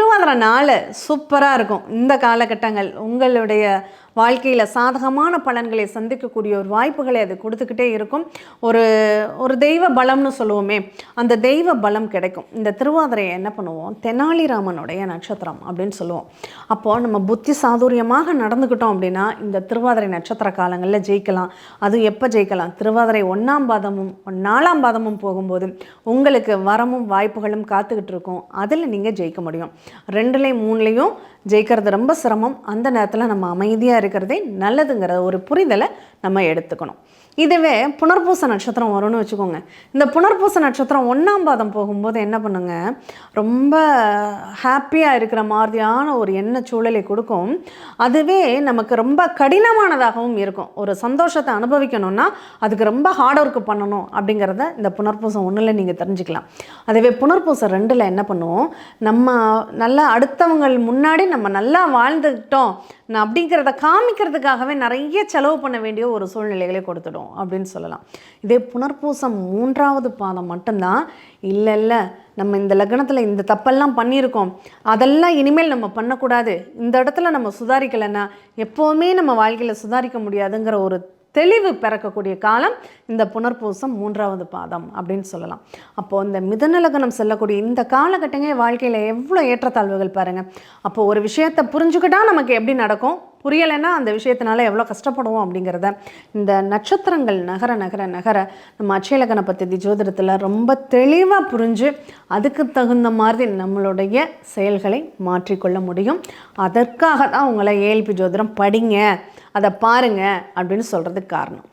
திருவாதிரை நாள் சூப்பராக இருக்கும். இந்த காலகட்டங்கள் உங்களுடைய வாழ்க்கையில் சாதகமான பலன்களை சந்திக்கக்கூடிய ஒரு வாய்ப்புகளை அது கொடுத்துக்கிட்டே இருக்கும். ஒரு ஒரு தெய்வ பலம்னு சொல்லுவோமே, அந்த தெய்வ பலம் கிடைக்கும். இந்த திருவாதிரையை என்ன பண்ணுவோம், தெனாலிராமனுடைய நட்சத்திரம் அப்படின்னு சொல்லுவோம். அப்போது நம்ம புத்தி சாதுரியமாக நடந்துக்கிட்டோம் அப்படின்னா இந்த திருவாதிரை நட்சத்திர காலங்களில் ஜெயிக்கலாம். அது எப்போ ஜெயிக்கலாம், திருவாதிரை 1ஆம் பாதமும் 4ஆம் பாதமும் போகும்போது உங்களுக்கு வரமும் வாய்ப்புகளும் காத்துக்கிட்டு இருக்கும். அதில் நீங்கள் ஜெயிக்க முடியும். 2லேயும் 3லேயும் ஜெயிக்கிறது ரொம்ப சிரமம். அந்த நேரத்தில் நம்ம அமைதியாக இருக்கிறதே நல்லதுங்கிற ஒரு புரிதலை நம்ம எடுத்துக்கணும். இதுவே புனர்பூச நட்சத்திரம் வரும்னு வச்சுக்கோங்க. இந்த புனர்பூச நட்சத்திரம் 1ஆம் பாதம் போகும்போது என்ன பண்ணுங்க, ரொம்ப ஹாப்பியாக இருக்கிற மாதிரியான ஒரு எண்ண சூழலை கொடுக்கும். அதுவே நமக்கு ரொம்ப கடினமானதாகவும் இருக்கும். ஒரு சந்தோஷத்தை அனுபவிக்கணும்னா அதுக்கு ரொம்ப ஹார்ட் ஒர்க் பண்ணணும் அப்படிங்கிறத இந்த புனர்பூசம் 1ல் நீங்கள் தெரிஞ்சுக்கலாம். அதுவே புனர்பூசம் 2ல் என்ன பண்ணுவோம், நம்ம நல்லா அடுத்தவங்க முன்னாடி நம்ம நல்லா வாழ்ந்துக்கிட்டோம் அப்படிங்கிறத காமிக்கிறதுக்காகவே நிறைய செலவு பண்ண வேண்டிய ஒரு சூழ்நிலைகளை கொடுத்துடும் அப்படின்னு சொல்லலாம். இதே புனர்பூசம் 3ஆவது பாதம் மட்டும்தான், இல்லை நம்ம இந்த லக்னத்தில் இந்த தப்பெல்லாம் பண்ணியிருக்கோம், அதெல்லாம் இனிமேல் நம்ம பண்ணக்கூடாது, இந்த இடத்துல நம்ம சுதாரிக்கலைன்னா எப்போவுமே நம்ம வாழ்க்கையில் சுதாரிக்க முடியாதுங்கிற ஒரு தெளிவு பிறக்கக்கூடிய காலம் இந்த புனர்பூசம் 3ஆவது பாதம் அப்படின்னு சொல்லலாம். அப்போது இந்த மிதுன லக்னம் செல்லக்கூடிய இந்த காலகட்டங்கள் வாழ்க்கையில் எவ்வளோ ஏற்றத்தாழ்வுகள் பாருங்கள். அப்போது ஒரு விஷயத்தை புரிஞ்சுக்கிட்டா நமக்கு எப்படி நடக்கும், புரியலைன்னா அந்த விஷயத்தினால எவ்வளோ கஷ்டப்படுவோம் அப்படிங்கிறத இந்த நட்சத்திரங்கள் நகர நகர நகர நம்ம அட்சயலக்கண பத்தி ஜோதிடத்தில் ரொம்ப தெளிவாக புரிஞ்சு அதுக்கு தகுந்த மாதிரி நம்மளுடைய செயல்களை மாற்றிக்கொள்ள முடியும். அதற்காக தான் உங்களை ஏஎல்பி ஜோதிடம் படிங்க, அதை பாருங்கள் அப்படின்னு சொல்கிறதுக்கு காரணம்.